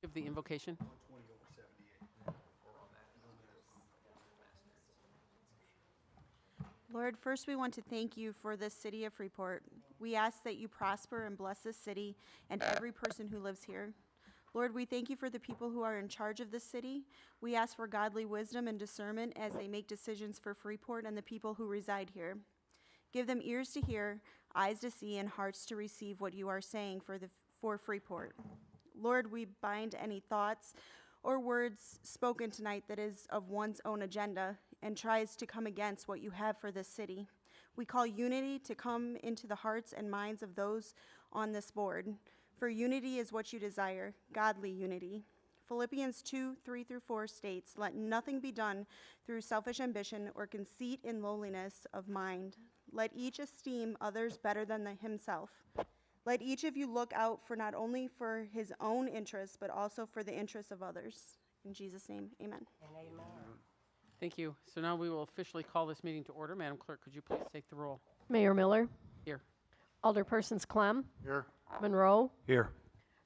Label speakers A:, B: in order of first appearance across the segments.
A: Give the invocation.
B: Lord, first we want to thank you for this city of Freeport. We ask that you prosper and bless this city and every person who lives here. Lord, we thank you for the people who are in charge of this city. We ask for godly wisdom and discernment as they make decisions for Freeport and the people who reside here. Give them ears to hear, eyes to see, and hearts to receive what you are saying for Freeport. Lord, we bind any thoughts or words spoken tonight that is of one's own agenda and tries to come against what you have for this city. We call unity to come into the hearts and minds of those on this board. For unity is what you desire, godly unity. Philippians 2:3-4 states, "Let nothing be done through selfish ambition or conceit in lowliness of mind. Let each esteem others better than himself. Let each of you look out for not only for his own interests, but also for the interests of others." In Jesus' name, amen.
C: And amen.
A: Thank you. So now we will officially call this meeting to order. Madam Clerk, could you please take the roll?
D: Mayor Miller,
A: Here.
D: Alderpersons Clem,
E: Here.
D: Monroe,
E: Here.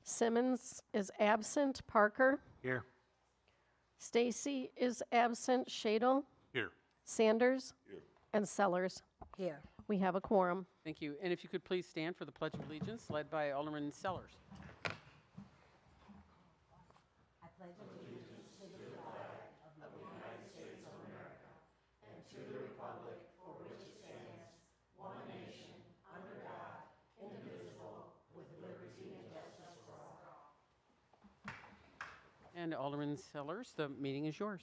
D: Simmons is absent, Parker,
E: Here.
D: Stacy is absent, Shadle,
E: Here.
D: Sanders, and Sellers.
C: Here.
D: We have a quorum.
A: Thank you. And if you could please stand for the Pledge of Allegiance, led by Alderman Sellers. And Alderman Sellers, the meeting is yours.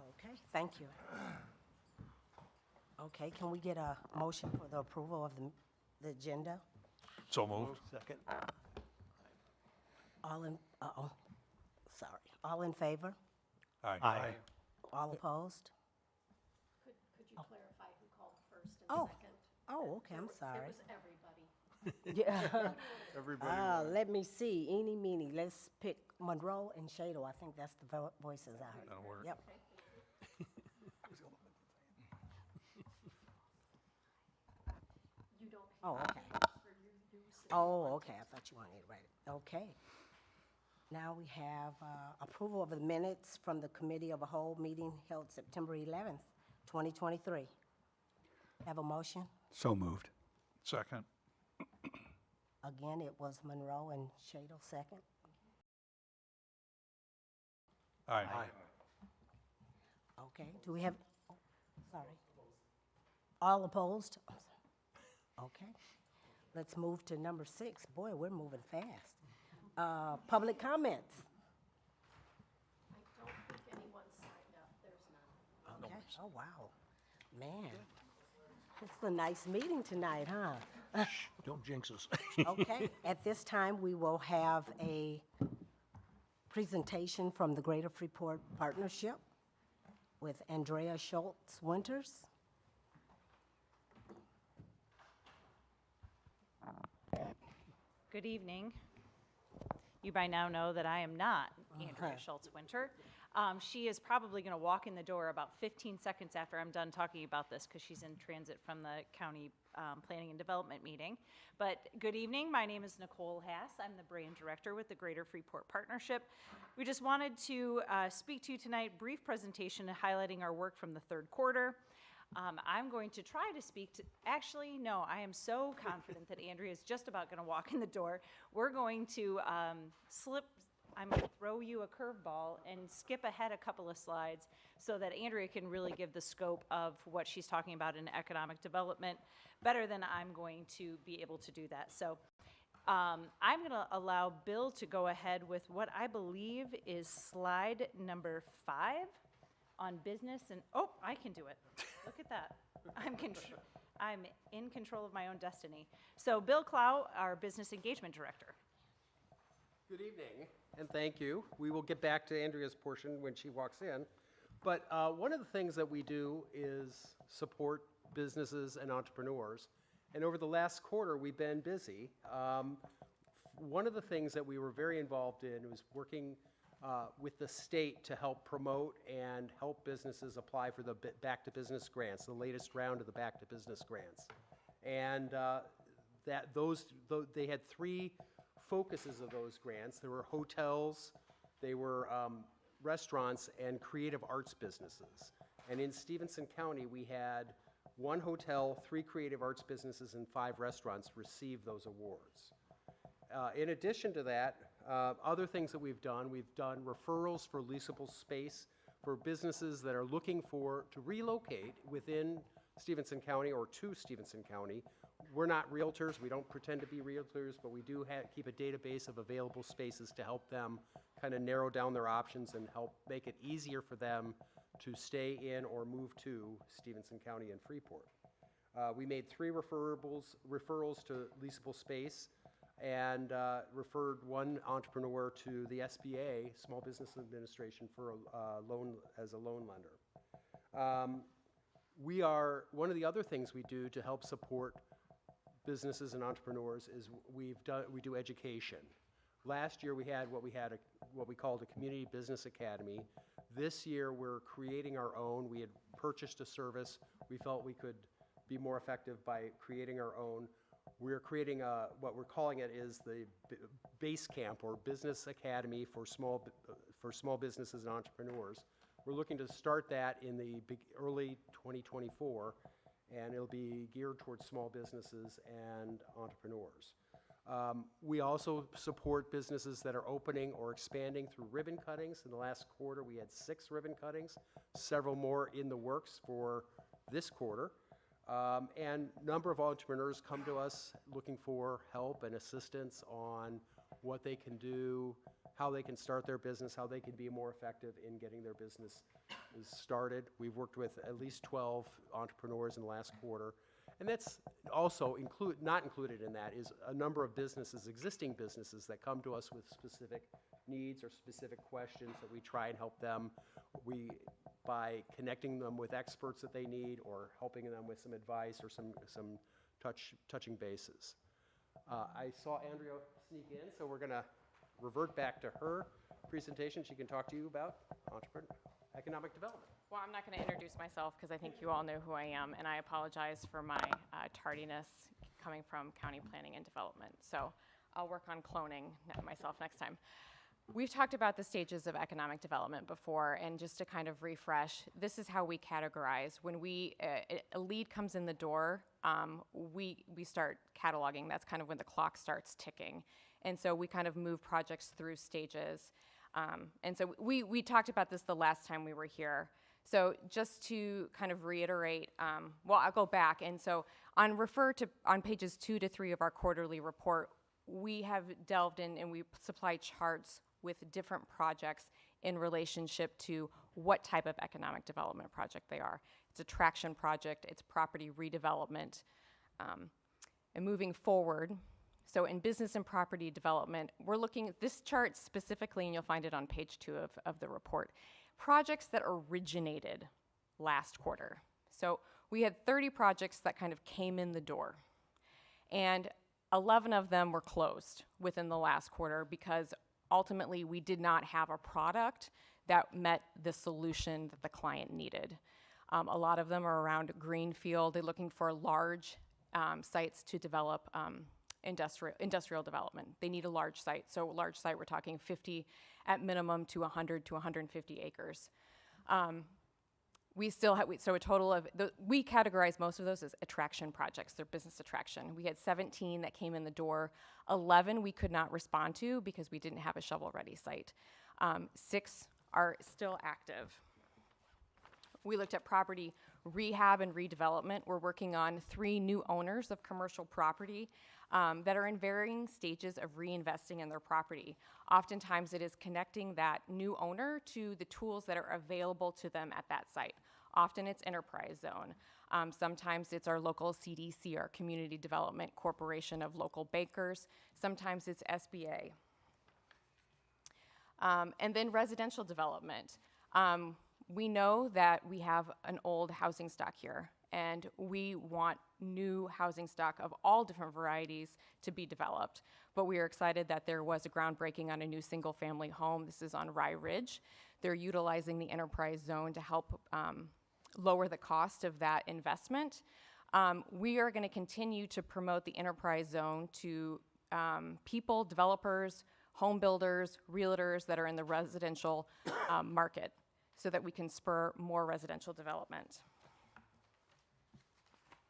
C: Okay, thank you. Okay, can we get a motion for the approval of the agenda?
E: So moved. Second.
C: All in, sorry. All in favor?
E: Aye.
C: All opposed?
D: Could you clarify who called first and
C: Oh.
D: second?
C: Oh, okay, I'm sorry.
D: everybody.
C: Yeah.
E: Everybody.
C: Let me see, eeny, meeny, let's pick Monroe and Shadle. I think that's the voices I heard.
E: That'll work.
C: Yep.
D: You don't
C: Oh, okay.
D: for you
C: Oh, okay, I thought you wanted me to write it. Okay. Now we have approval of the minutes from the Committee of a Whole meeting held September 11th, 2023. Have a motion?
E: So moved. Second.
C: Again, it was Monroe and Shadle second.
E: Aye.
C: Okay, do we have, oh, sorry. All opposed? Okay, let's move to number 6. Boy, we're moving fast. Public comments.
D: I don't think anyone signed up. There's none.
C: Okay, oh, wow. Man, it's a nice meeting tonight, huh?
E: Don't jinx us.
C: Okay, at this time, we will have a presentation from the Greater Freeport Partnership with Andrea Schultz Winters.
F: Good evening. You by now know that I am not Andrea Schultz Winter. She is probably going to walk in the door about 15 seconds after I'm done talking about this because she's in transit from the county planning and development meeting. But good evening, my name is Nicole Hass. I'm the brand director with the Greater Freeport Partnership. We just wanted to speak to you tonight, brief presentation highlighting our work from the third quarter. I'm going to try to speak to, actually, no, I am so confident that Andrea is just about going to walk in the door. We're going to I'm going to throw you a curveball and skip ahead a couple of slides so that Andrea can really give the scope of what she's talking about in economic development better than I'm going to be able to do that. So I'm going to allow Bill to go ahead with what I believe is slide number 5 on business and, oh, I can do it. Look at that. I'm in control of my own destiny. So Bill Clow, our business engagement director.
G: Good evening, and thank you. We will get back to Andrea's portion when she walks in. But one of the things that we do is support businesses and entrepreneurs. And over the last quarter, we've been busy. One of the things that we were very involved in was working with the state to help promote and help businesses apply for the Back to Business grants, the latest round of the Back to Business grants. And they had 3 focuses of those grants. There were hotels, They were restaurants and creative arts businesses. And in Stevenson County, we had 1 hotel, 3 creative arts businesses, and 5 restaurants receive those awards. In addition to that, other things that we've done referrals for leasable space for businesses that are looking to relocate within Stevenson County or to Stevenson County. We're not realtors, we don't pretend to be realtors, but we do keep a database of available spaces to help them kind of narrow down their options and help make it easier for them to stay in or move to Stevenson County and Freeport. We made 3 referrals to leasable space and referred 1 entrepreneur to the SBA, Small Business Administration, for a loan as a loan lender. One of the other things we do to help support businesses and entrepreneurs is we do education. Last year we had what we called a Community Business Academy. This year we're creating our own. We had purchased a service. We felt we could be more effective by creating our own. We're creating what we're calling it is the Base Camp, or Business Academy for small businesses and entrepreneurs. We're looking to start that in the early 2024, and it'll be geared towards small businesses and entrepreneurs. We also support businesses that are opening or expanding through ribbon cuttings. In the last quarter, we had 6 ribbon cuttings, several more in the works for this quarter. And a number of entrepreneurs come to us looking for help and assistance on what they can do, how they can start their business, how they can be more effective in getting their business started. We've worked with at least 12 entrepreneurs in the last quarter. And that's also not included in that is a number of businesses, existing businesses, that come to us with specific needs or specific questions that we try and help them. By connecting them with experts that they need, or helping them with some advice or some touching bases. I saw Andrea sneak in, so we're going to revert back to her presentation. She can talk to you about economic development.
H: Well, I'm not going to introduce myself because I think you all know who I am, and I apologize for my tardiness coming from County Planning and Development. So I'll work on cloning myself next time. We've talked about the stages of economic development before, and just to kind of refresh, this is how we categorize. When a lead comes in the door, we start cataloging. That's kind of when the clock starts ticking. And so we kind of move projects through stages. And so we talked about this the last time we were here. So just to kind of reiterate, well, I'll go back. And so on pages 2 to 3 of our quarterly report, we have delved in and we supply charts with different projects in relationship to what type of economic development project they are. It's a traction project, it's property redevelopment. And moving forward, so in business and property development, we're looking at this chart specifically, and you'll find it on page 2 of the report. Projects that originated last quarter. So we had 30 projects that kind of came in the door. And 11 of them were closed within the last quarter because ultimately we did not have a product that met the solution that the client needed. A lot of them are around greenfield. They're looking for large sites to develop industrial development. They need a large site. So a large site, we're talking 50 at minimum to 100 to 150 acres. We still have, so a total of, we categorize most of those as attraction projects. They're business attraction. We had 17 that came in the door. 11 we could not respond to because we didn't have a shovel-ready site. 6 are still active. We looked at property rehab and redevelopment. We're working on 3 new owners of commercial property that are in varying stages of reinvesting in their property. Oftentimes it is connecting that new owner to the tools that are available to them at that site. Often it's enterprise zone. Sometimes it's our local CDC, our Community Development Corporation of local bankers. Sometimes it's SBA. And then residential development. We know that we have an old housing stock here, and we want new housing stock of all different varieties to be developed. But we are excited that there was a groundbreaking on a new single-family home. This is on Rye Ridge. They're utilizing the enterprise zone to help lower the cost of that investment. We are going to continue to promote the enterprise zone to people, developers, home builders, realtors that are in the residential market so that we can spur more residential development.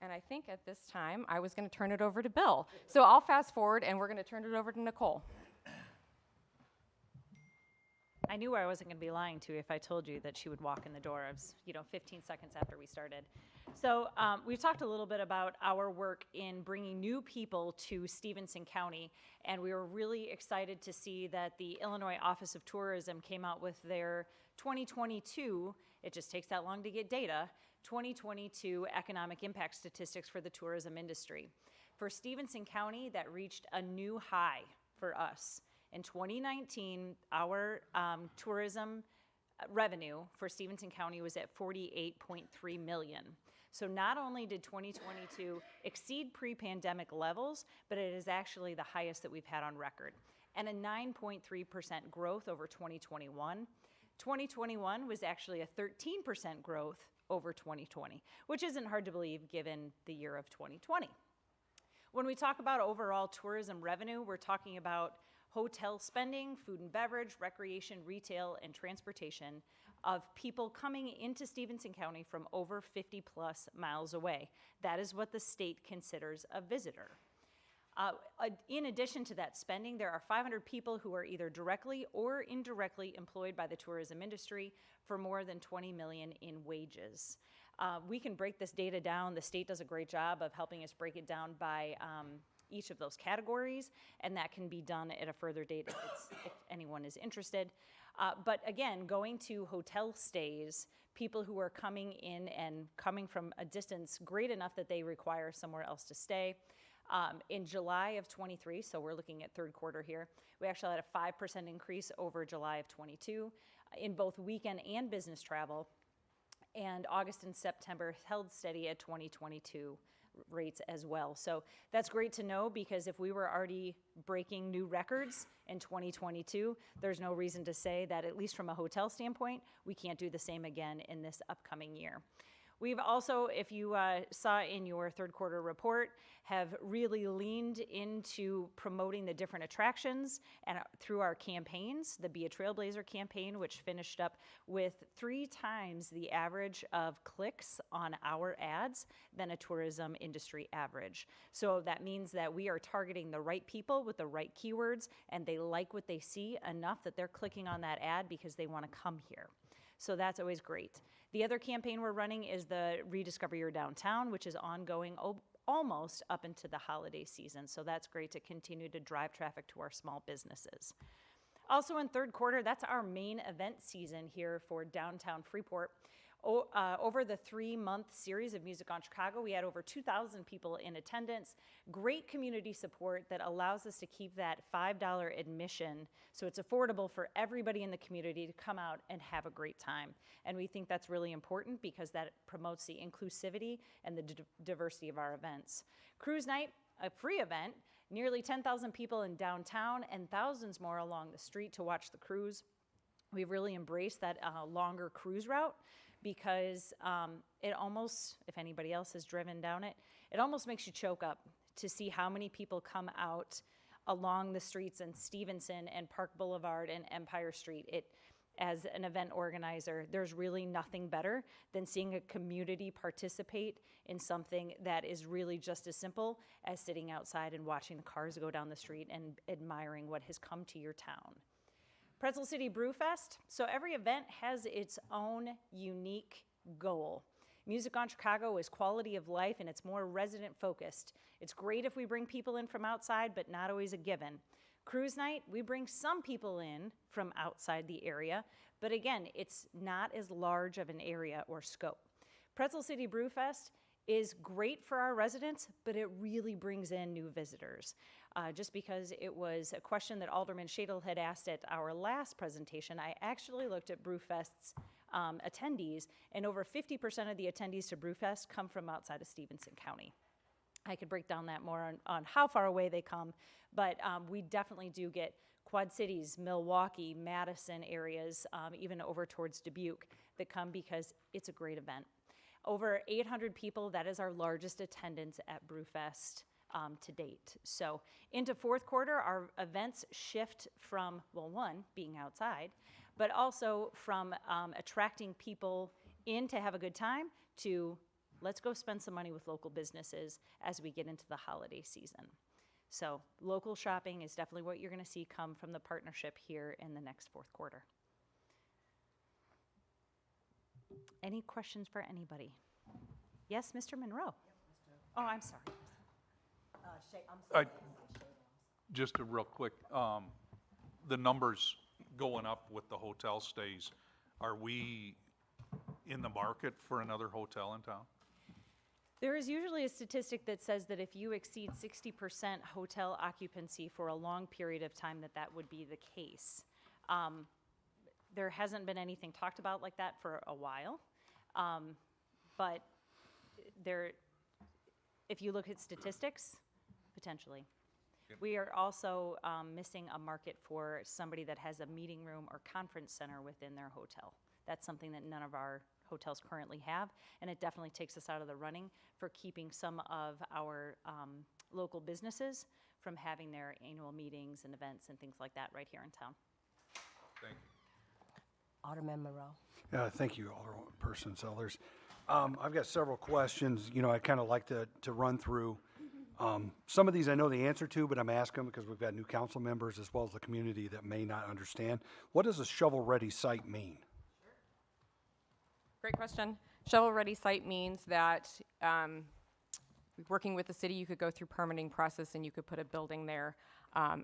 H: And I think at this time, I was going to turn it over to Bill. So I'll fast forward, and we're going to turn it over to Nicole.
F: I knew I wasn't going to be lying to you if I told you that she would walk in the door of, 15 seconds after we started. So we've talked a little bit about our work in bringing new people to Stevenson County, and we were really excited to see that the Illinois Office of Tourism came out with their 2022, it just takes that long to get data, 2022 economic impact statistics for the tourism industry. For Stevenson County, that reached a new high for us. In 2019, our tourism revenue for Stevenson County was at $48.3 million. So not only did 2022 exceed pre-pandemic levels, but it is actually the highest that we've had on record, and a 9.3% growth over 2021. 2021 was actually a 13% growth over 2020, which isn't hard to believe given the year of 2020. When we talk about overall tourism revenue, we're talking about hotel spending, food and beverage, recreation, retail, and transportation of people coming into Stevenson County from over 50 plus miles away. That is what the state considers a visitor. In addition to that spending, there are 500 people who are either directly or indirectly employed by the tourism industry for more than $20 million in wages. We can break this data down. The state does a great job of helping us break it down by each of those categories, and that can be done at a further date if anyone is interested. But again, going to hotel stays, people who are coming in and coming from a distance great enough that they require somewhere else to stay. In July of 23, so we're looking at third quarter here, we actually had a 5% increase over July of 22 in both weekend and business travel. And August and September held steady at 2022 rates as well. So that's great to know, because if we were already breaking new records in 2022, there's no reason to say that, at least from a hotel standpoint, we can't do the same again in this upcoming year. We've also, if you saw in your third quarter report, have really leaned into promoting the different attractions and through our campaigns, the Be a Trailblazer campaign, which finished up with 3 times the average of clicks on our ads than a tourism industry average. So that means that we are targeting the right people with the right keywords, and they like what they see enough that they're clicking on that ad because they want to come here. So that's always great. The other campaign we're running is the Rediscover Your Downtown, which is ongoing almost up into the holiday season. So that's great to continue to drive traffic to our small businesses. Also in third quarter, that's our main event season here for downtown Freeport. Over the 3-month series of Music on Chicago, we had over 2,000 people in attendance. Great community support that allows us to keep that $5 admission, so it's affordable for everybody in the community to come out and have a great time. And we think that's really important because that promotes the inclusivity and the diversity of our events. Cruise Night, a free event, nearly 10,000 people in downtown and thousands more along the street to watch the cruise. We've really embraced that longer cruise route, because it almost, if anybody else has driven down it, it almost makes you choke up to see how many people come out along the streets in Stevenson and Park Boulevard and Empire Street. As an event organizer, there's really nothing better than seeing a community participate in something that is really just as simple as sitting outside and watching the cars go down the street and admiring what has come to your town. Pretzel City Brewfest. So every event has its own unique goal. Music on Chicago is quality of life, and it's more resident focused. It's great if we bring people in from outside, but not always a given. Cruise Night, we bring some people in from outside the area, but again, it's not as large of an area or scope. Pretzel City Brewfest is great for our residents, but it really brings in new visitors. Just because it was a question that Alderman Shadle had asked at our last presentation, I actually looked at Brewfest's attendees, and over 50% of the attendees to Brewfest come from outside of Stevenson County. I could break down that more on how far away they come, but we definitely do get Quad Cities, Milwaukee, Madison areas, even over towards Dubuque, that come because it's a great event. Over 800 people, that is our largest attendance at Brewfest to date. So into fourth quarter, our events shift from, well, one, being outside, but also from attracting people in to have a good time to let's go spend some money with local businesses as we get into the holiday season. So local shopping is definitely what you're going to see come from the partnership here in the next fourth quarter. Any questions for anybody? Yes, Mr. Monroe? Oh, I'm sorry.
E: Just a real quick, the numbers going up with the hotel stays, are we in the market for another hotel in town?
F: There is usually a statistic that says that if you exceed 60% hotel occupancy for a long period of time, that would be the case. There hasn't been anything talked about like that for a while, but if you look at statistics, potentially. We are also missing a market for somebody that has a meeting room or conference center within their hotel. That's something that none of our hotels currently have, and it definitely takes us out of the running for keeping some of our local businesses from having their annual meetings and events and things like that right here in town.
E: Thank you.
C: Alderman Monroe.
I: Yeah, thank you, Alderperson Sellers. I've got several questions, I'd kind of like to run through. Some of these I know the answer to, but I'm asking them because we've got new council members as well as the community that may not understand. What does a shovel-ready site mean?
H: Great question. Shovel-ready site means that working with the city, you could go through permitting process and you could put a building there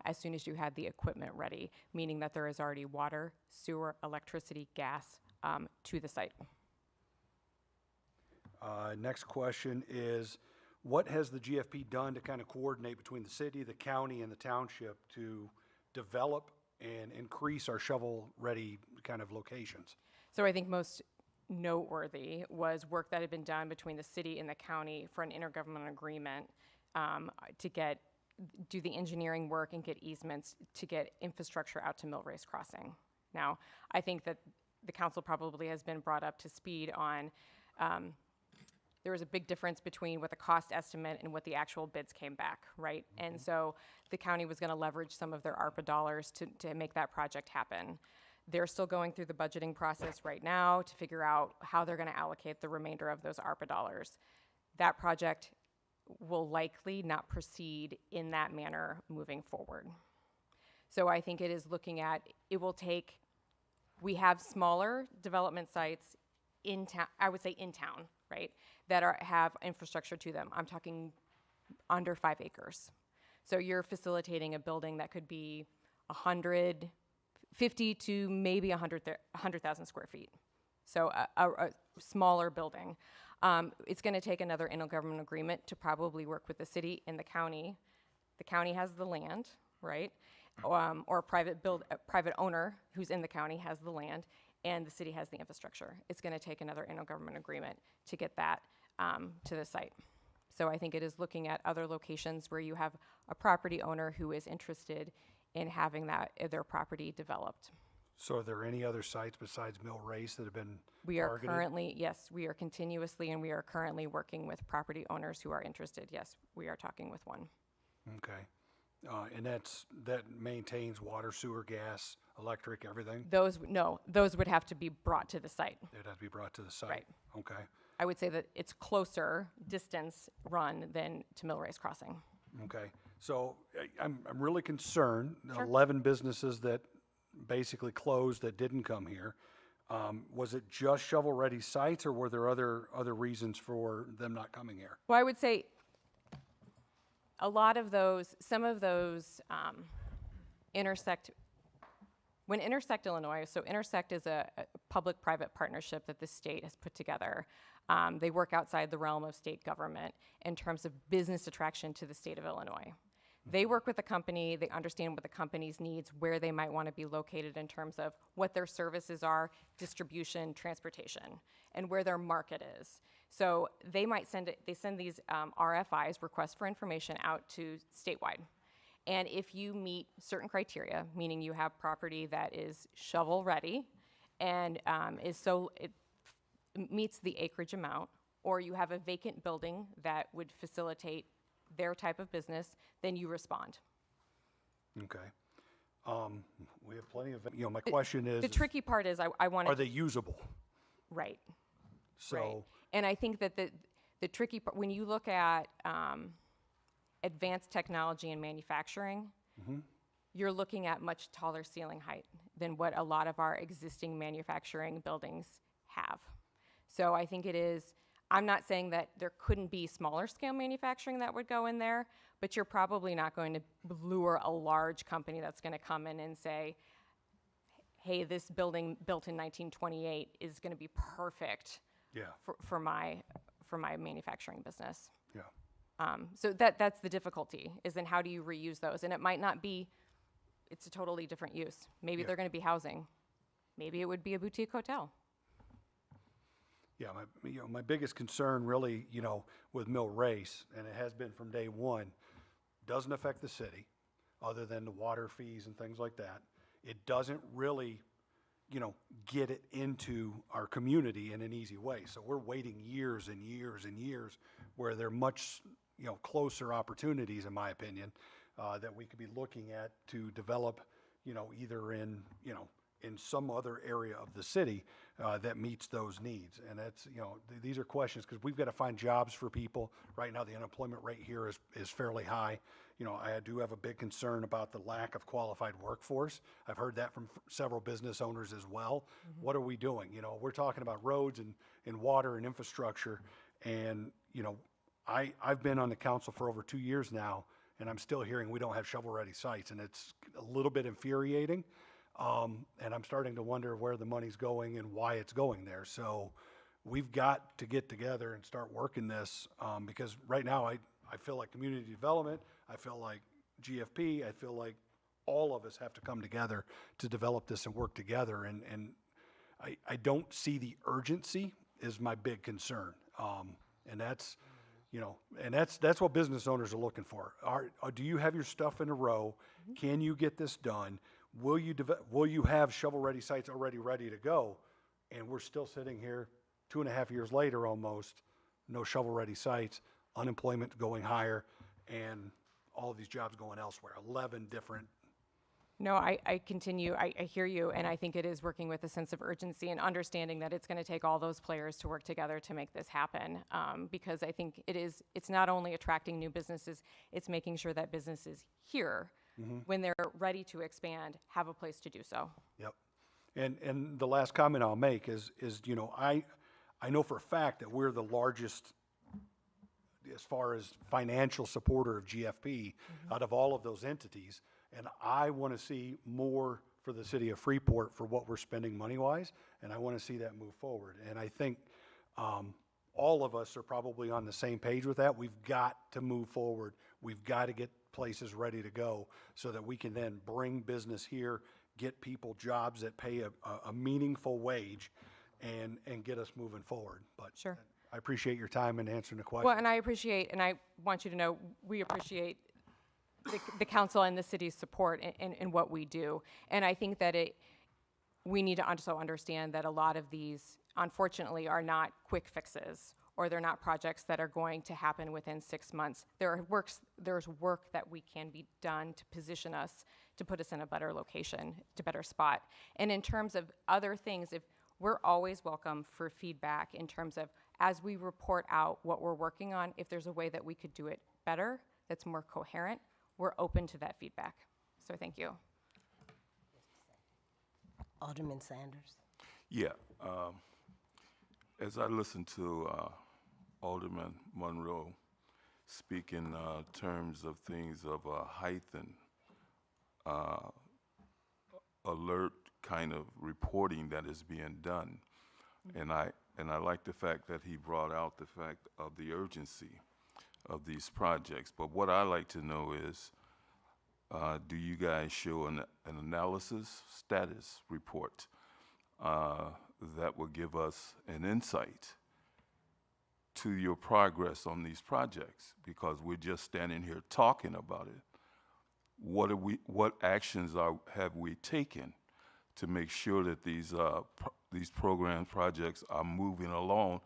H: as soon as you had the equipment ready, meaning that there is already water, sewer, electricity, gas to the site.
I: Next question is, what has the GFP done to kind of coordinate between the city, the county, and the township to develop and increase our shovel-ready kind of locations?
H: So I think most noteworthy was work that had been done between the city and the county for an intergovernmental agreement to do the engineering work and get easements to get infrastructure out to Millrace Crossing. Now, I think that the council probably has been brought up to speed on there was a big difference between what the cost estimate and what the actual bids came back, right? And so the county was going to leverage some of their ARPA dollars to make that project happen. They're still going through the budgeting process right now to figure out how they're going to allocate the remainder of those ARPA dollars. That project will likely not proceed in that manner moving forward. So I think it is looking at, we have smaller development sites in town, I would say in town, right, that have infrastructure to them. I'm talking under 5 acres. So you're facilitating a building that could be 150 to maybe 100,000 square feet. So a smaller building. It's going to take another intergovernmental agreement to probably work with the city and the county. The county has the land, right? Or a private owner who's in the county has the land, and the city has the infrastructure. It's going to take another intergovernmental agreement to get that to the site. So I think it is looking at other locations where you have a property owner who is interested in having their property developed.
I: So are there any other sites besides Millrace that have been
H: We are
I: targeted?
H: currently, yes, we are continuously, and we are currently working with property owners who are interested. Yes, we are talking with one.
I: Okay. And that maintains water, sewer, gas, electric, everything?
H: Those would have to be brought to the site.
I: They'd have to be brought to the site?
H: Right.
I: Okay.
H: I would say that it's closer distance run than to Millrace Crossing.
I: Okay. So I'm really concerned,
H: Sure.
I: 11 businesses that basically closed that didn't come here. Was it just shovel-ready sites, or were there other reasons for them not coming here?
H: Well, I would say a lot of those, some of those intersect. When Intersect Illinois, so Intersect is a public-private partnership that the state has put together. They work outside the realm of state government in terms of business attraction to the state of Illinois. They work with the company, they understand what the company's needs, where they might want to be located in terms of what their services are, distribution, transportation, and where their market is. So they might send these RFIs, requests for information, out to statewide. And if you meet certain criteria, meaning you have property that is shovel-ready and it meets the acreage amount, or you have a vacant building that would facilitate their type of business, then you respond.
I: Okay. We have plenty of, my question is,
H: The tricky part is I want
I: are
H: to,
I: they usable?
H: right.
I: So,
H: Right. And I think that the tricky part, when you look at advanced technology in manufacturing, you're looking at much taller ceiling height than what a lot of our existing manufacturing buildings have. So I think it is, I'm not saying that there couldn't be smaller scale manufacturing that would go in there, but you're probably not going to lure a large company that's going to come in and say, hey, this building built in 1928 is going to be perfect
I: yeah,
H: for my manufacturing business.
I: yeah.
H: So that's the difficulty, is in how do you reuse those? And it might not be, it's a totally different use. Maybe
I: Yeah.
H: they're going to be housing. Maybe it would be a boutique hotel.
I: Yeah, my biggest concern really, with Mill Race, and it has been from day one, doesn't affect the city, other than the water fees and things like that. It doesn't really, get it into our community in an easy way. So we're waiting years and years and years where there are much, closer opportunities, in my opinion, that we could be looking at to develop, either in some other area of the city that meets those needs. And that's, these are questions, because we've got to find jobs for people. Right now, the unemployment rate here is fairly high. I do have a big concern about the lack of qualified workforce. I've heard that from several business owners as well. What are we doing? We're talking about roads and water and infrastructure. And, I've been on the council for over 2 years now, and I'm still hearing we don't have shovel-ready sites, and it's a little bit infuriating. And I'm starting to wonder where the money's going and why it's going there. So we've got to get together and start working this, because right now I feel like community development, I feel like GFP, I feel like all of us have to come together to develop this and work together. And I don't see the urgency is my big concern. And that's, and that's what business owners are looking for. Do you have your stuff in a row? Can you get this done? Will you have shovel-ready sites already ready to go? And we're still sitting here 2.5 years later almost, no shovel-ready sites, unemployment going higher, and all of these jobs going elsewhere, 11 different.
H: No, I continue, I hear you, and I think it is working with a sense of urgency and understanding that it's going to take all those players to work together to make this happen. Because I think it's not only attracting new businesses, it's making sure that businesses here, when they're ready to expand, have a place to do so.
I: Yep. And the last comment I'll make is I know for a fact that we're the largest, as far as financial supporter of GFP, out of all of those entities. And I want to see more for the city of Freeport for what we're spending money-wise, and I want to see that move forward. And I think all of us are probably on the same page with that. We've got to move forward. We've got to get places ready to go so that we can then bring business here, get people jobs that pay a meaningful wage, and get us moving forward. But
H: Sure.
I: I appreciate your time and answering the question.
H: Well, and I want you to know, we appreciate the council and the city's support in what we do. And I think that we need to also understand that a lot of these, unfortunately, are not quick fixes, or they're not projects that are going to happen within 6 months. There's work that we can be done to position us, to put us in a better location, to better spot. And in terms of other things, if we're always welcome for feedback in terms of, as we report out what we're working on, if there's a way that we could do it better, that's more coherent, we're open to that feedback. So thank you.
C: Alderman Sanders.
J: Yeah, as I listened to Alderman Monroe speak in terms of things of height and alert kind of reporting that is being done, and I like the fact that he brought out the fact of the urgency of these projects. But what I like to know is, do you guys show an analysis status report that will give us an insight to your progress on these projects? Because we're just standing here talking about it. What actions have we taken to make sure that these projects are moving along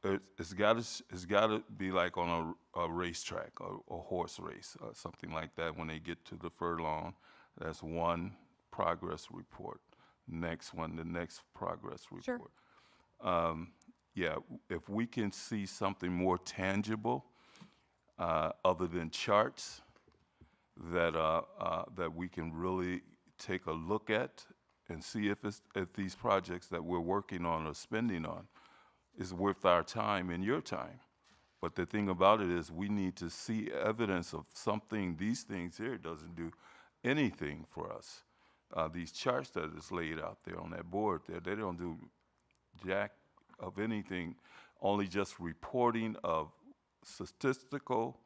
J: it's gotta be like on a racetrack, a horse race, something like that. When they get to the furlong, that's one progress report. Next one, the next progress report. Yeah, if we can see something more tangible, other than charts, that we can really take a look at and see if these projects that we're working on or spending on is worth our time and your time. But the thing about it is we need to see evidence of something. These things here doesn't do anything for us. These charts that is laid out there on that board there, they don't do jack of anything, only just reporting of statistical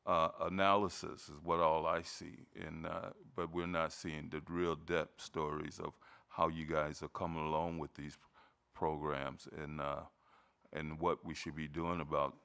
J: analysis is what all I see. But we're not seeing the real depth stories of how you guys are coming along with these programs and what we should be doing about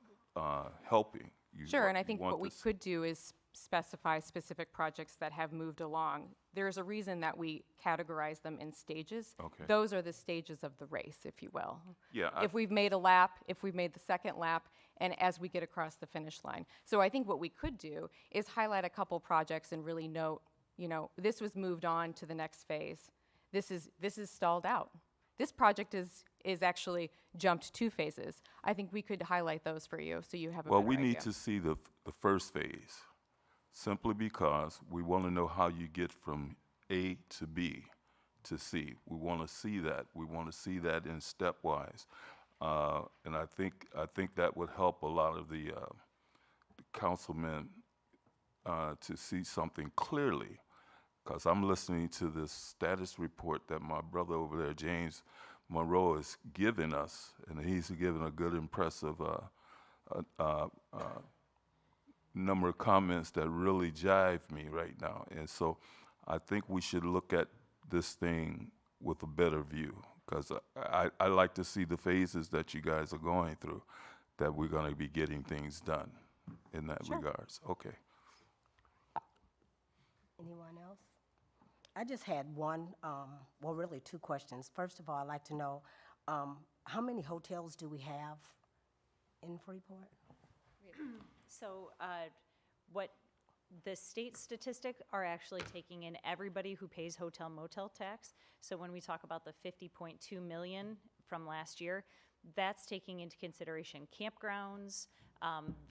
J: helping.
K: Sure, and I think what we could do is specify specific projects that have moved along. There's a reason that we categorize them in stages.
J: Okay.
K: Those are the stages of the race, if you will.
J: Yeah,
K: If we've made a lap, if we've made the second lap, and as we get across the finish line. So I think what we could do is highlight a couple projects and really note, you know, this was moved on to the next phase. This is stalled out. This project is actually jumped 2 phases. I think we could highlight those for you so you have a better
J: well, we
K: idea.
J: need to see the first phase, simply because we want to know how you get from A to B to C. We want to see that. We want to see that in stepwise. And I think that would help a lot of the councilmen to see something clearly, because I'm listening to this status report that my brother over there, James Monroe, is giving us, and he's giving a good, impressive number of comments that really jive me right now. And so I think we should look at this thing with a better view, because I like to see the phases that you guys are going through, that we're going to be getting things done in that regards. Okay.
C: Anyone else? I just had one, well, really 2 questions. First of all, I'd like to know, how many hotels do we have in Freeport?
F: So what the state statistic are actually taking in everybody who pays hotel motel tax. So when we talk about the 50.2 million from last year, that's taking into consideration campgrounds,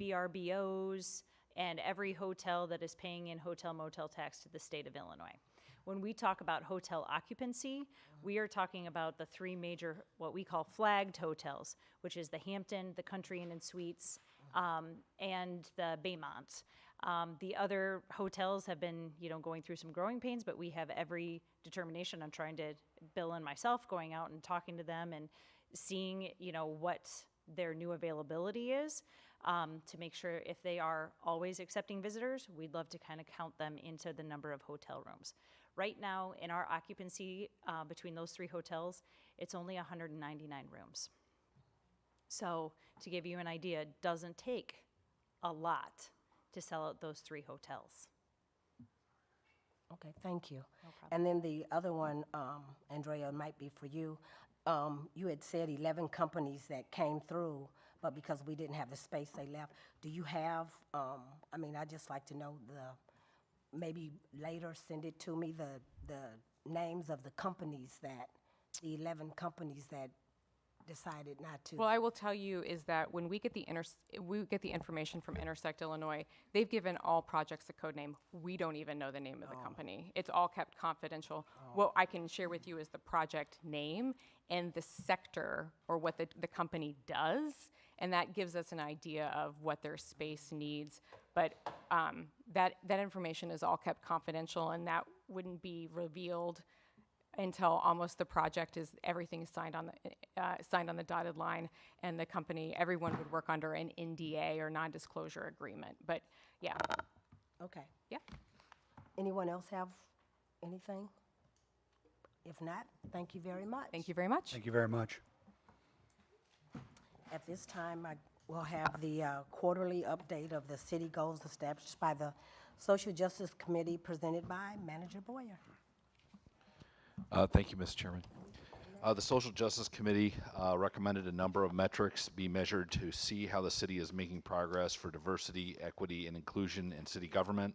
F: VRBOs, and every hotel that is paying in hotel motel tax to the state of Illinois. When we talk about hotel occupancy, we are talking about the 3 major, what we call flagged hotels, which is the Hampton, the Country Inn and Suites, and the Baymont. The other hotels have been, going through some growing pains, but we have every determination on trying to, Bill and myself, going out and talking to them and seeing, what their new availability is, to make sure if they are always accepting visitors, we'd love to kind of count them into the number of hotel rooms. Right now, in our occupancy between those 3 hotels, it's only 199 rooms. So to give you an idea, it doesn't take a lot to sell out those 3 hotels.
C: Okay, thank you.
F: No problem.
C: And then the other one, Andrea, might be for you. You had said 11 companies that came through, but because we didn't have the space, they left. Do you have, I'd just like to know maybe later send it to me, the names of the companies the 11 companies that decided not to.
K: Well, I will tell you is that when we get the information from Intersect Illinois, they've given all projects a code name. We don't even know the name of the company. It's all kept confidential. What I can share with you is the project name and the sector, or what the company does, and that gives us an idea of what their space needs. But that information is all kept confidential, and that wouldn't be revealed until almost the project is, everything is signed on the dotted line, and the company, everyone would work under an NDA or non-disclosure agreement. But yeah.
C: Okay.
K: Yeah.
C: Anyone else have anything? If not, thank you very much.
K: Thank you very much.
I: Thank you very much.
C: At this time, I will have the quarterly update of the city goals established by the Social Justice Committee, presented by Manager Boyer.
L: Thank you, Mr. Chairman. The Social Justice Committee recommended a number of metrics be measured to see how the city is making progress for diversity, equity, and inclusion in city government.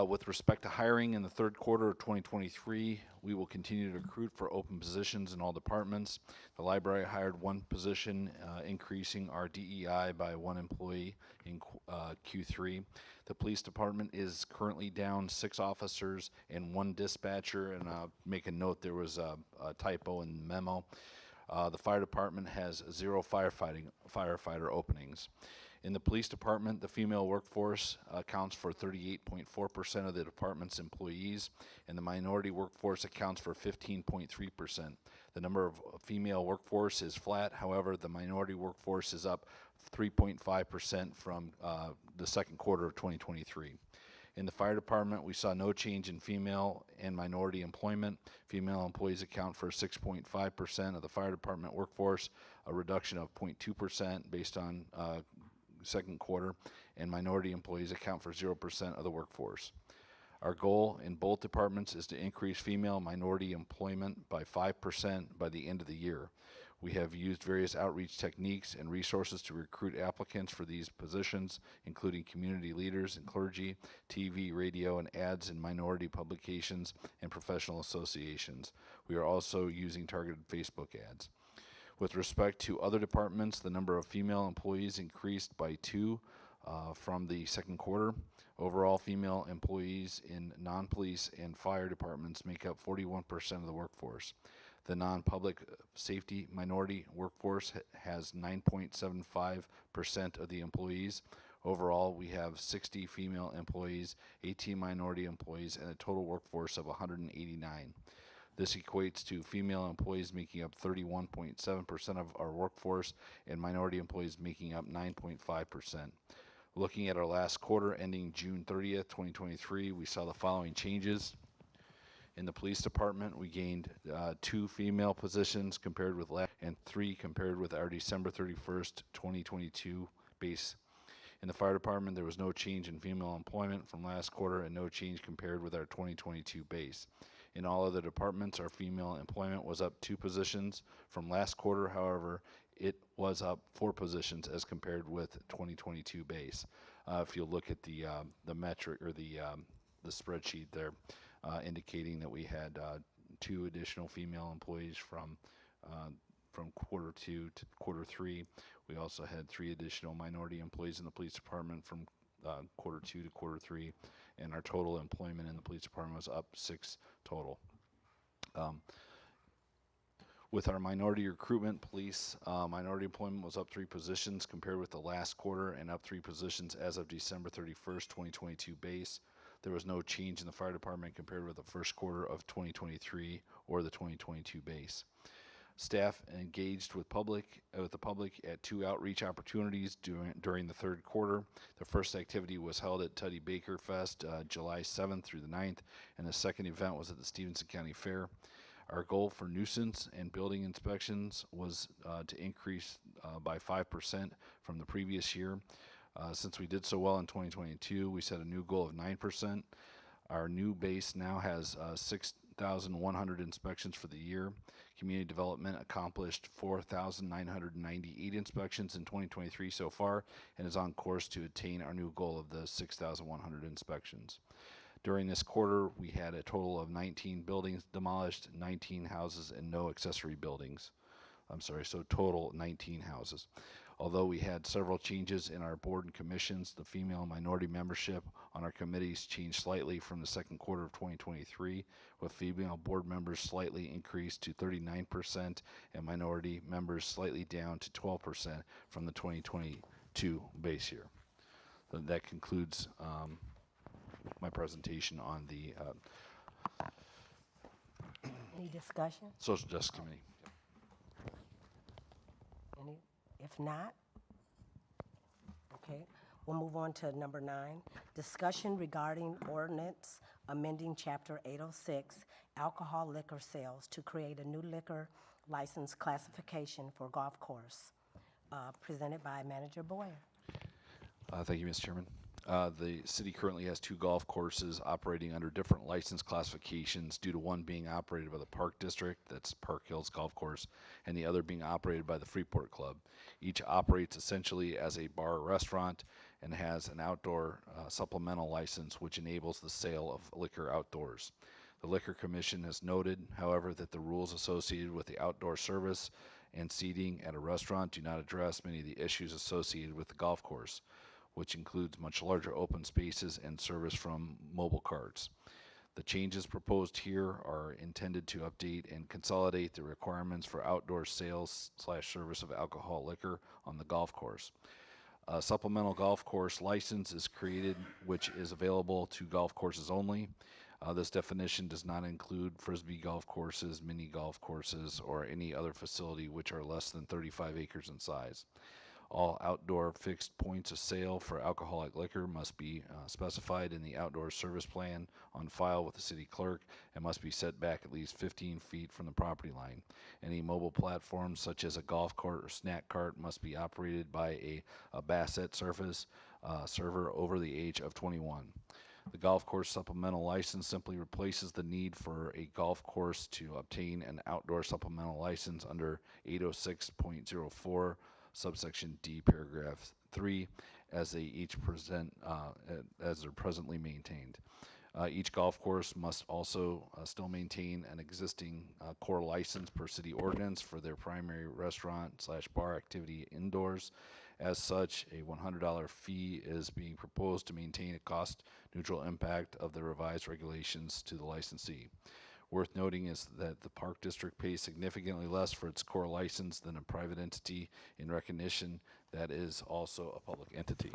L: With respect to hiring in the third quarter of 2023, we will continue to recruit for open positions in all departments. The library hired one position, increasing our DEI by one employee in Q3. The police department is currently down 6 officers and 1 dispatcher, and make a note there was a typo in the memo. The fire department has 0 firefighter openings. In the police department, the female workforce accounts for 38.4% of the department's employees, and the minority workforce accounts for 15.3%. The number of female workforce is flat. However, the minority workforce is up 3.5% from the second quarter of 2023. In the fire department, we saw no change in female and minority employment. Female employees account for 6.5% of the fire department workforce, a reduction of 0.2% based on second quarter, and minority employees account for 0% of the workforce. Our goal in both departments is to increase female minority employment by 5% by the end of the year. We have used various outreach techniques and resources to recruit applicants for these positions, including community leaders and clergy, TV, radio, and ads in minority publications and professional associations. We are also using targeted Facebook ads. With respect to other departments, the number of female employees increased by 2 from the second quarter. Overall, female employees in non-police and fire departments make up 41% of the workforce. The non-public safety minority workforce has 9.75% of the employees. Overall, we have 60 female employees, 18 minority employees, and a total workforce of 189. This equates to female employees making up 31.7% of our workforce and minority employees making up 9.5%. Looking at our last quarter ending June 30th, 2023, we saw the following changes. In the police department, we gained 2 female positions compared with last, and 3 compared with our December 31st, 2022 base. In the fire department, there was no change in female employment from last quarter and no change compared with our 2022 base. In all other departments, our female employment was up 2 positions from last quarter. However, it was up 4 positions as compared with 2022 base. If you look at the metric or the spreadsheet there, indicating that we had 2 additional female employees from quarter 2 to quarter 3. We also had 3 additional minority employees in the police department from quarter 2 to quarter 3, and our total employment in the police department was up 6 total. With our minority recruitment, police minority employment was up 3 positions compared with the last quarter and up 3 positions as of December 31st, 2022 base. There was no change in the fire department compared with the first quarter of 2023 or the 2022 base. Staff engaged with the public at 2 outreach opportunities during the third quarter. The first activity was held at Tuddy Baker Fest, July 7th through the 9th, and the second event was at the Stevenson County Fair. Our goal for nuisance and building inspections was to increase by 5% from the previous year. Since we did so well in 2022, we set a new goal of 9%. Our new base now has 6,100 inspections for the year. Community development accomplished 4,998 inspections in 2023 so far and is on course to attain our new goal of the 6,100 inspections. During this quarter, we had a total of 19 buildings demolished, 19 houses, and no accessory buildings. So total 19 houses. Although we had several changes in our board and commissions, the female and minority membership on our committees changed slightly from the second quarter of 2023, with female board members slightly increased to 39% and minority members slightly down to 12% from the 2022 base year. So that concludes my presentation on the
C: Any discussion?
L: Social Justice Committee.
C: Any? If not, okay, we'll move on to number 9. Discussion regarding ordinance amending Chapter 806, alcohol liquor sales, to create a new liquor license classification for golf course, presented by Manager Boyer.
L: Thank you, Mr. Chairman. The city currently has 2 golf courses operating under different license classifications due to one being operated by the Park District, that's Park Hills Golf Course, and the other being operated by the Freeport Club. Each operates essentially as a bar or restaurant and has an outdoor supplemental license which enables the sale of liquor outdoors. The Liquor Commission has noted, however, that the rules associated with the outdoor service and seating at a restaurant do not address many of the issues associated with the golf course, which includes much larger open spaces and service from mobile carts. The changes proposed here are intended to update and consolidate the requirements for outdoor sales/service of alcohol liquor on the golf course. A supplemental golf course license is created, which is available to golf courses only. This definition does not include frisbee golf courses, mini golf courses, or any other facility which are less than 35 acres in size. All outdoor fixed points of sale for alcoholic liquor must be specified in the outdoor service plan on file with the city clerk and must be set back at least 15 feet from the property line. Any mobile platforms such as a golf cart or snack cart must be operated by a Bassett server over the age of 21. The golf course supplemental license simply replaces the need for a golf course to obtain an outdoor supplemental license under 806.04 subsection D, paragraph 3, as they each present, as they're presently maintained. Each golf course must also still maintain an existing core license per city ordinance for their primary restaurant/bar activity indoors. As such, a $100 fee is being proposed to maintain a cost-neutral impact of the revised regulations to the licensee. Worth noting is that the Park District pays significantly less for its core license than a private entity in recognition that is also a public entity.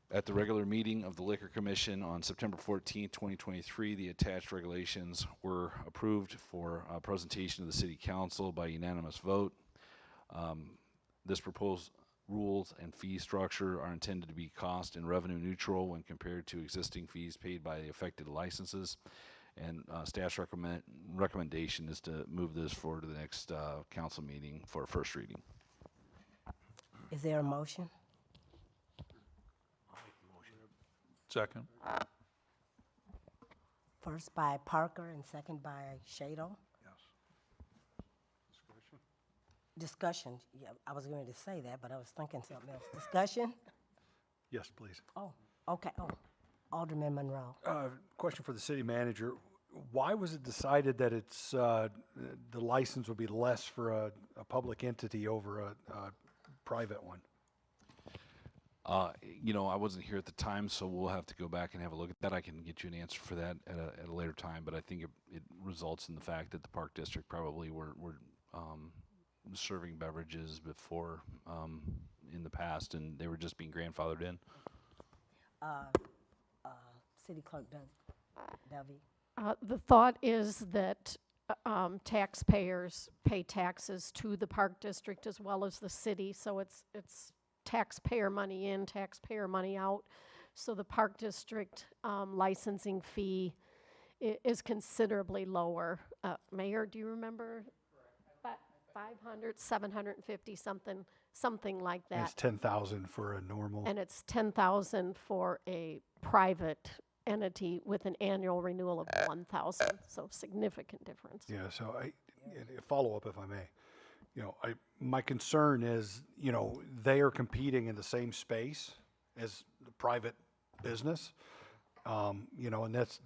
L: At the regular meeting of the Liquor Commission on September 14, 2023, the attached regulations were approved for presentation to the City Council by unanimous vote. This proposed rules and fee structure are intended to be cost and revenue neutral when compared to existing fees paid by the affected licenses. And staff's recommendation is to move this forward to the next council meeting for first reading.
C: Is there a motion?
E: Second.
C: First by Parker and second by Shado. Discussion. Yeah, I was going to say that, but I was thinking something else. Discussion?
I: Yes, please.
C: Oh, okay. Oh, Alderman Monroe.
I: Question for the city manager. Why was it decided that it's, the license would be less for a public entity over a private one?
L: You know, I wasn't here at the time, so we'll have to go back and have a look at that. I can get you an answer for that at a later time, but I think it results in the fact that the Park District probably were serving beverages before in the past, and they were just being grandfathered in.
C: City Clerk Dovey.
D: The thought is that taxpayers pay taxes to the Park District as well as the city, so it's taxpayer money in, taxpayer money out. So the Park District licensing fee is considerably lower. Mayor, do you remember? 500, 750, something like
I: And
D: that.
I: it's 10,000 for a normal.
D: And it's 10,000 for a private entity with an annual renewal of 1,000, so significant difference.
I: Yeah, so a follow-up if I may. You know, my concern is, you know, they are competing in the same space as the private business. You know, and that's,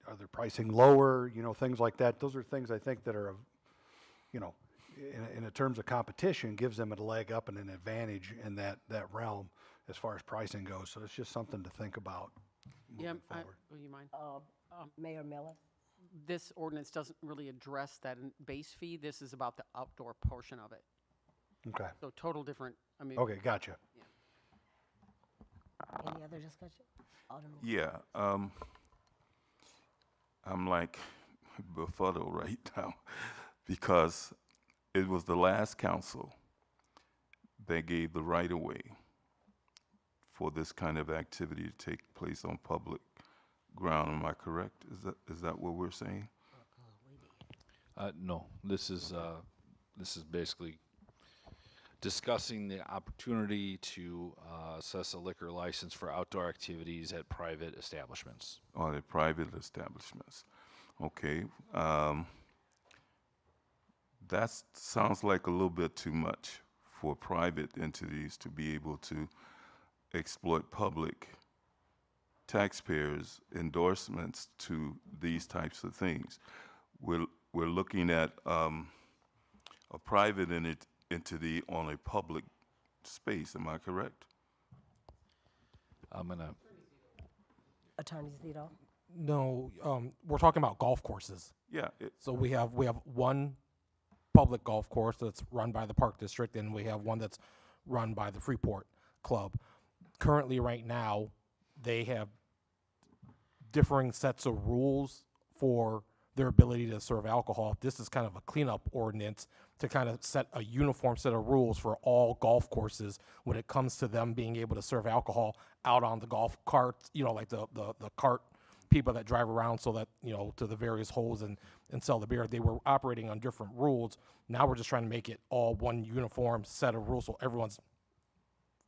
I: are their pricing lower, you know, things like that. Those are things I think that are, you know, in terms of competition, gives them a leg up and an advantage in that realm as far as pricing goes. So it's just something to think about
A: Yeah,
I: moving forward.
A: oh, you mind?
C: Mayor Miller.
A: This ordinance doesn't really address that base fee. This is about the outdoor portion of it.
I: Okay,
A: So total different, I mean.
I: okay, gotcha.
C: Any other discussion? Alderman.
J: Yeah, I'm like befuddled right now because it was the last council that gave the right of way for this kind of activity to take place on public ground. Am I correct? Is that what we're saying?
L: No, this is basically discussing the opportunity to assess a liquor license for outdoor activities at private establishments.
J: Or the private establishments. Okay. That sounds like a little bit too much for private entities to be able to exploit public taxpayers' endorsements to these types of things. We're looking at a private entity on a public space, am I correct?
L: I'm gonna,
C: Attorney Zito?
M: No, we're talking about golf courses.
J: Yeah,
M: So we have one public golf course that's run by the Park District, and we have one that's run by the Freeport Club. Currently, right now, they have differing sets of rules for their ability to serve alcohol. This is kind of a cleanup ordinance to kind of set a uniform set of rules for all golf courses when it comes to them being able to serve alcohol out on the golf cart, like the cart people that drive around so that, to the various holes and sell the beer. They were operating on different rules. Now we're just trying to make it all one uniform set of rules so everyone's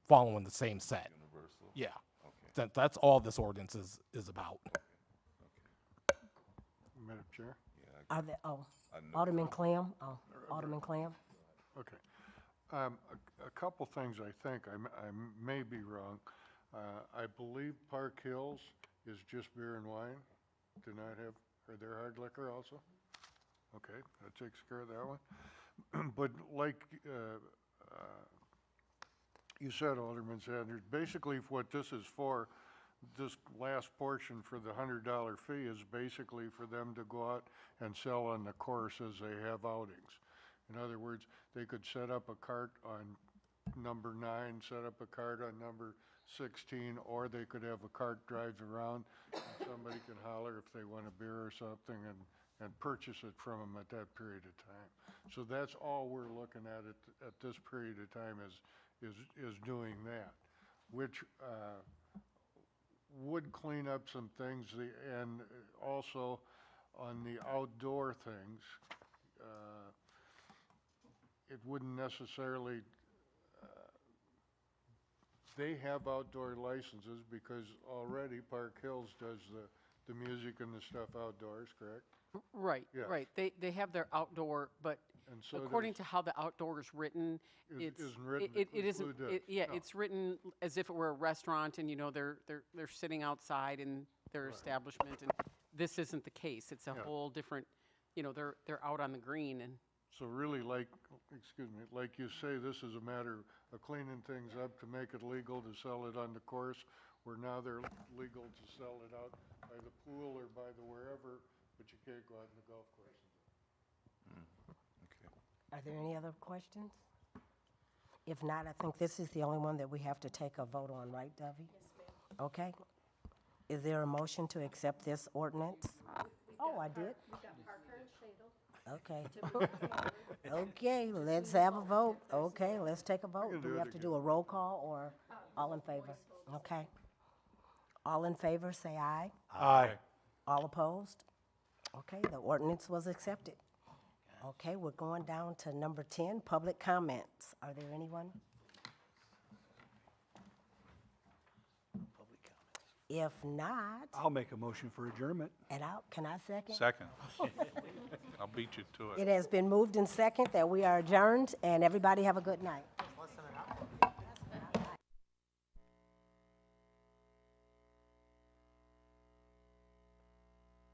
M: following the same set.
J: universal.
M: Yeah. That's all this ordinance is about.
N: Madam Chair?
C: Are there, Alderman Clem? Oh, Alderman Clem?
N: Okay. A couple things I think, I may be wrong. I believe Park Hills is just beer and wine, do not have, are there hard liquor also? Okay, that takes care of that one. But like you said, Alderman Sanders, basically what this is for, this last portion for the $100 fee is basically for them to go out and sell on the course as they have outings. In other words, they could set up a cart on number 9, set up a cart on number 16, or they could have a cart drive around and somebody can holler if they want a beer or something and purchase it from them at that period of time. So that's all we're looking at this period of time is doing that, which would clean up some things, and also on the outdoor things, it wouldn't necessarily, they have outdoor licenses because already Park Hills does the music and the stuff outdoors, correct?
A: Right,
N: Yeah.
A: right. They have their outdoor, but
N: And so
A: according
N: does-
A: to how the outdoor is written,
N: Isn't
A: it's,
N: written to
A: it isn't,
N: include this.
A: yeah,
N: No.
A: it's written as if it were a restaurant and, they're sitting outside in their establishment, and this isn't the case. It's a
N: Yeah.
A: whole different, they're out on the green, and
N: So really, like you say, this is a matter of cleaning things up to make it legal to sell it on the course, where now they're legal to sell it out by the pool or by the wherever, but you can't go out in the golf course.
C: Are there any other questions? If not, I think this is the only one that we have to take a vote on, right, Dovey? Yes, ma'am. Okay. Is there a motion to accept this ordinance? Oh, I did? Okay. Okay, let's have a vote. Okay, let's take a vote. Do we have to do a roll call or all in favor? Okay. All in favor, say aye.
I: Aye.
C: All opposed? Okay, the ordinance was accepted. Okay, we're going down to number 10, public comments. Are there anyone? If not,
I: I'll make a motion for adjournment.
C: and can I second?
E: Second. I'll beat you to it.
C: It has been moved and second that we are adjourned, and everybody have a good night.